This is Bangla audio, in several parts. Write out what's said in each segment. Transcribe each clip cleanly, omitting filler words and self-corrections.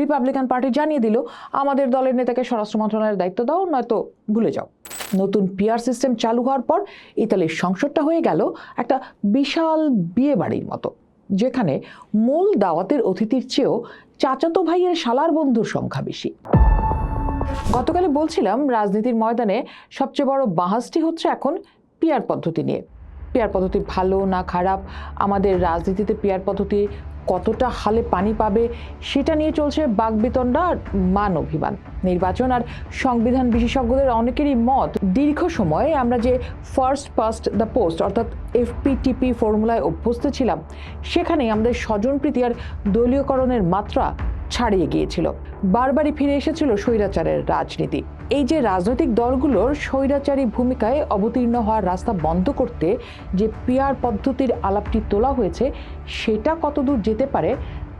রিপাবলিকান পার্টি জানিয়ে দিল, আমাদের দলের নেতাকে স্বরাষ্ট্র মন্ত্রণালয়ের দায়িত্ব দাও, নয়তো ভুলে যাও। নতুন পিআর সিস্টেম চালু হওয়ার পর ইতালির সংসদটা হয়ে গেল একটা বিশাল বিয়ে বাড়ির মতো, যেখানে মূল দাওয়াতের অতিথির চেয়েও চাচাতো ভাইয়ের শালার বন্ধুর সংখ্যা বেশি। গতকালে বলছিলাম, রাজনীতির ময়দানে সবচেয়ে বড় বাহাসটি হচ্ছে এখন পিআর পদ্ধতি নিয়ে। পিআর পদ্ধতি ভালো না খারাপ, আমাদের রাজনীতিতে পিআর পদ্ধতি কতটা হালে পানি পাবে, সেটা নিয়ে চলছে বাকবিতণ্ডা আর মান অভিমান। নির্বাচন আর সংবিধান বিশেষজ্ঞদের অনেকেরই মত, দীর্ঘ সময়ে আমরা যে ফার্স্ট পাস্ট দ্য পোস্ট অর্থাৎ এফপিটিপি ফর্মুলায় অভ্যস্ত ছিলাম, সেখানেই আমাদের স্বজনপ্রীতি আর দলীয়করণের মাত্রা ছাড়িয়ে গিয়েছিল। বারবারই ফিরে এসেছিল স্বৈরাচারের রাজনীতি। এই যে রাজনৈতিক দলগুলোর স্বৈরাচারী ভূমিকায় অবতীর্ণ হওয়ার রাস্তা বন্ধ করতে যে পিআর পদ্ধতির আলাপটি তোলা হয়েছে, সেটা কতদূর যেতে পারে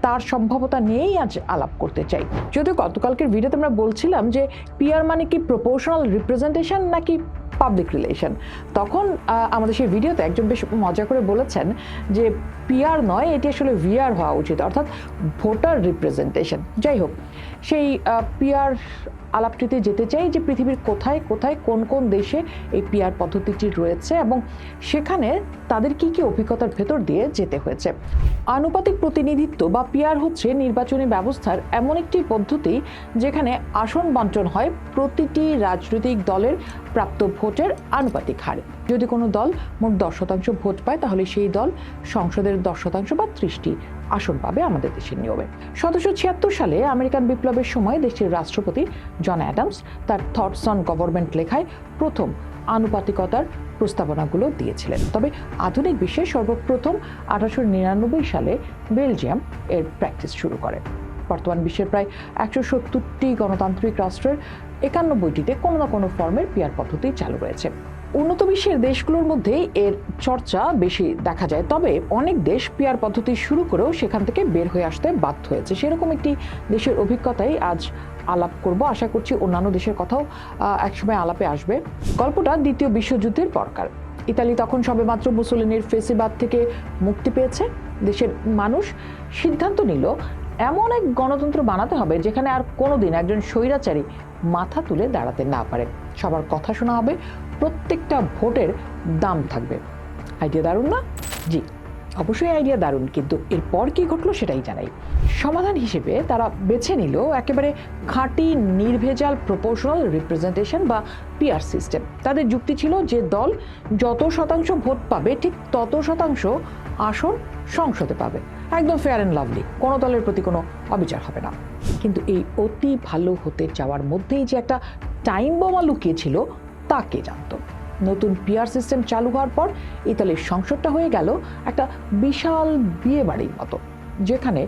তার সম্ভাবনা নিয়েই আজ আলাপ করতে চাই। যদিও গতকালকের ভিডিওতে আমরা বলছিলাম যে পিআর মানে কি প্রপোর্শনাল রিপ্রেজেন্টেশন নাকি পাবলিক রিলেশন, তখন আমাদের সেই ভিডিওতে একজন বেশ মজা করে বলেছেন যে পিআর নয়, এটি আসলে ভিআর হওয়া উচিত, অর্থাৎ ভোটার রিপ্রেজেন্টেশন। যাই হোক, সেই পিআর আলাপটিতে যেতে চাই যে পৃথিবীর কোথায় কোথায় কোন কোন দেশে এই পিআর পদ্ধতিটি রয়েছে এবং সেখানে তাদের কি কি অভিজ্ঞতার ভেতর দিয়ে যেতে হয়েছে। আনুপাতিক প্রতিনিধিত্ব বা পিআর হচ্ছে নির্বাচনী ব্যবস্থার এমন একটি পদ্ধতি যেখানে আসন বণ্টন হয় প্রতিটি রাজনৈতিক দলের প্রাপ্ত ভোটের আনুপাতিক হারে। যদি কোনো দল মোট 10% ভোট পায়, তাহলে সেই দল সংসদের 10% বা 30টি আসন পাবে আমাদের দেশের নিয়মে। 1776 সালে আমেরিকান বিপ্লবের সময় দেশটির রাষ্ট্রপতি জন অ্যাডামস তার থটস অন গভর্নমেন্ট লেখায় প্রথম আনুপাতিকতার প্রস্তাবনাগুলো দিয়েছিলেন। তবে আধুনিক বিশ্বে সর্বপ্রথম 1899 সালে বেলজিয়াম এর প্র্যাকটিস শুরু করে। বর্তমান বিশ্বের প্রায় 170টি গণতান্ত্রিক রাষ্ট্রের 91টিতে কোনো না কোনো ফর্মের পিআর পদ্ধতি চালু রয়েছে। উন্নত বিশ্বের দেশগুলোর মধ্যেই এর চর্চা বেশি দেখা যায়, তবে অনেক দেশ পিআর পদ্ধতি শুরু করেও সেখান থেকে বের হয়ে আসতে বাধ্য হয়েছে। সেরকম একটি দেশের অভিজ্ঞতাই আজ আলাপ করব। আশা করছি অন্যান্য দেশের কথাও একসময় আলাপে আসবে। গল্পটা দ্বিতীয় বিশ্বযুদ্ধের পরকার। ইতালি তখন সবেমাত্র মুসোলিনির ফেসিবাদ থেকে মুক্তি পেয়েছে। দেশের মানুষ সিদ্ধান্ত নিল এমন এক গণতন্ত্র বানাতে হবে যেখানে আর কোনোদিন একজন স্বৈরাচারী মাথা তুলে দাঁড়াতে না পারে। সবার কথা শোনা হবে, প্রত্যেকটা ভোটের দাম থাকবে। আইডিয়া দারুণ না? জি, অবশ্যই আইডিয়া দারুণ, কিন্তু এরপর কি ঘটলো সেটাই জানাই। সমাধান হিসেবে তারা বেছে নিল একেবারে খাঁটি নির্ভেজাল প্রপোর্শনাল রিপ্রেজেন্টেশন বা পিআর সিস্টেম। তাদের যুক্তি ছিল যে দল যত শতাংশ ভোট পাবে ঠিক তত শতাংশ আসন সংসদে পাবে। একদম ফেয়ার অ্যান্ড লাভলি, কোনো দলের প্রতি কোনো অবিচার হবে না। কিন্তু এই অতি ভালো হতে চাওয়ার মধ্যেই যে একটা টাইম বোমা লুকিয়েছিল তা কে জানত। নতুন পিআর সিস্টেম চালু হওয়ার পর ইতালির সংসদটা হয়ে গেল একটা বিশাল বিয়ে বাড়ির মতো, যেখানে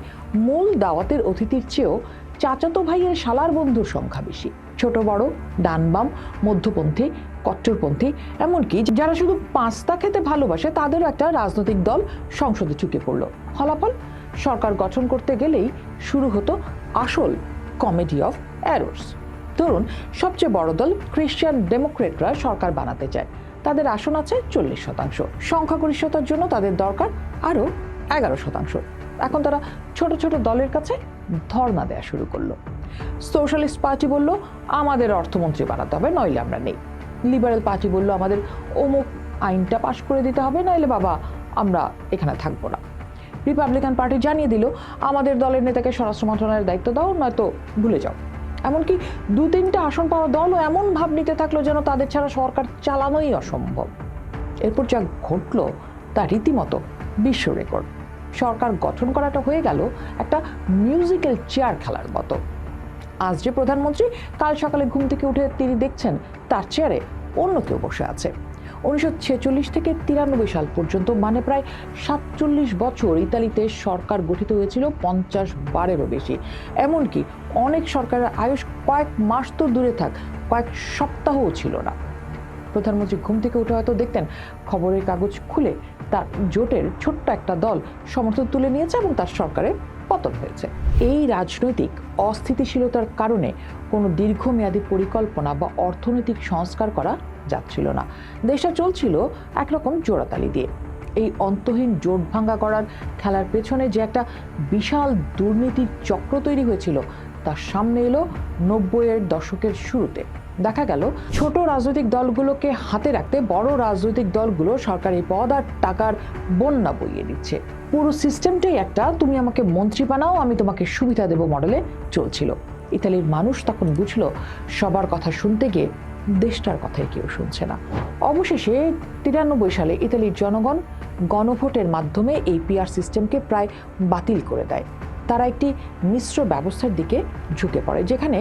মূল দাওয়াতের অতিথির চেয়েও চাচাতো ভাইয়ের শালার বন্ধুর সংখ্যা বেশি। ছোট বড়, ডান বাম, মধ্যপন্থী, কট্টরপন্থী, এমনকি যারা শুধু পাস্তা খেতে ভালোবাসে তাদেরও একটা রাজনৈতিক দল সংসদে ঢুকে পড়ল। ফলাফল, সরকার গঠন করতে গেলেই শুরু হতো আসল কমেডি অফ এরর্স। ধরুন, সবচেয়ে বড় দল খ্রিস্টান ডেমোক্রেটরা সরকার বানাতে চায়। তাদের আসন আছে 40%। সংখ্যাগরিষ্ঠতার জন্য তাদের দরকার আরও 11%। এখন তারা ছোট ছোট দলের কাছে ধর্ণা দেওয়া শুরু করলো। সোশ্যালিস্ট পার্টি বলল, আমাদের অর্থমন্ত্রী বানাতে হবে, নইলে আমরা নেই। লিবারেল পার্টি বলল, আমাদের অমুক আইনটা পাশ করে দিতে হবে, নইলে বাবা আমরা এখানে থাকবো না। রিপাবলিকান পার্টি জানিয়ে দিল, আমাদের দলের নেতাকে স্বরাষ্ট্র মন্ত্রণালয়ের দায়িত্ব দাও, নয়তো ভুলে যাও। এমনকি 2-3টা আসন পাওয়া দলও এমন ভাব নিতে থাকলো যেন তাদের ছাড়া সরকার চালানোই অসম্ভব। এরপর যা ঘটলো তা রীতিমতো বিশ্ব রেকর্ড। সরকার গঠন করাটা হয়ে গেল একটা মিউজিক্যাল চেয়ার খেলার মতো। আজ যে প্রধানমন্ত্রী, কাল সকালে ঘুম থেকে উঠে তিনি দেখছেন তার চেয়ারে অন্য কেউ বসে আছে। 1946 থেকে 93 সাল পর্যন্ত, মানে প্রায় 47 বছর ইতালিতে সরকার গঠিত হয়েছিল 50 বারেরও বেশি। এমনকি অনেক সরকারের আয়ুষ কয়েক মাস তো দূরে থাক, কয়েক সপ্তাহও ছিল না। প্রধানমন্ত্রী ঘুম থেকে উঠে হয়তো দেখতেন খবরের কাগজ খুলে তার জোটের ছোট্ট একটা দল সমর্থন তুলে নিয়েছে এবং তার সরকারের পতন হয়েছে। এই রাজনৈতিক অস্থিতিশীলতার কারণে কোনো দীর্ঘমেয়াদী পরিকল্পনা বা অর্থনৈতিক সংস্কার করা যাচ্ছিল না। দেশটা চলছিল একরকম জোড়াতালি দিয়ে। এই অন্তহীন জোট ভাঙ্গা করার খেলার পেছনে যে একটা বিশাল দুর্নীতির চক্র তৈরি হয়েছিল তার সামনে এলো 90-এর দশকের শুরুতে। দেখা গেল ছোট রাজনৈতিক দলগুলোকে হাতে রাখতে বড় রাজনৈতিক দলগুলো সরকারি পদ আর টাকার বন্যা বইয়ে দিচ্ছে। পুরো সিস্টেমটাই একটা তুমি আমাকে মন্ত্রী বানাও আমি তোমাকে সুবিধা দেব মডেলে চলছিল। ইতালির মানুষ তখন বুঝলো সবার কথা শুনতে গিয়ে দেশটার কথাই কেউ শুনছে না। অবশেষে 93 সালে ইতালির জনগণ গণভোটের মাধ্যমে এই পিআর সিস্টেমকে প্রায় বাতিল করে দেয়। তারা একটি মিশ্র ব্যবস্থার দিকে ঝুঁকে পড়ে, যেখানে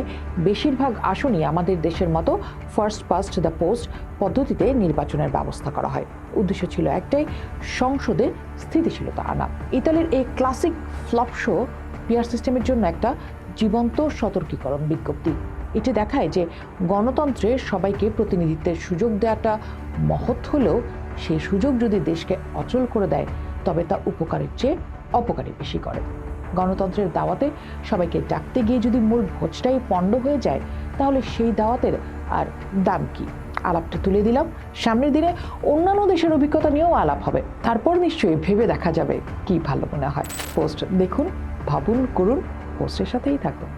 বেশিরভাগ আসনই আমাদের দেশের মতো ফার্স্ট পাস্ট দ্য পোস্ট পদ্ধতিতে নির্বাচনের ব্যবস্থা করা হয়। উদ্দেশ্য ছিল একটাই, সংসদে স্থিতিশীলতা আনা। ইতালির এই ক্লাসিক ফ্লপ শো পিআর সিস্টেমের জন্য একটা জীবন্ত সতর্কীকরণ বিজ্ঞপ্তি। এটি দেখায় যে গণতন্ত্রে সবাইকে প্রতিনিধিত্বের সুযোগ দেওয়াটা মহৎ হলেও সেই সুযোগ যদি দেশকে অচল করে দেয় তবে তা উপকারের চেয়ে অপকারী বেশি করে। গণতন্ত্রের দাওয়াতে সবাইকে ডাকতে গিয়ে যদি মূল ভোজটাই পণ্ড হয়ে যায় তাহলে সেই দাওয়াতের আর দাম কি? আলাপটা তুলে দিলাম, সামনের দিনে অন্যান্য দেশের অভিজ্ঞতা নিয়েও আলাপ হবে, তারপর নিশ্চয়ই ভেবে দেখা যাবে কি ভালো মনে হয়। পোস্ট দেখুন, ভাবুন, করুন, পোস্টের সাথেই থাকুন।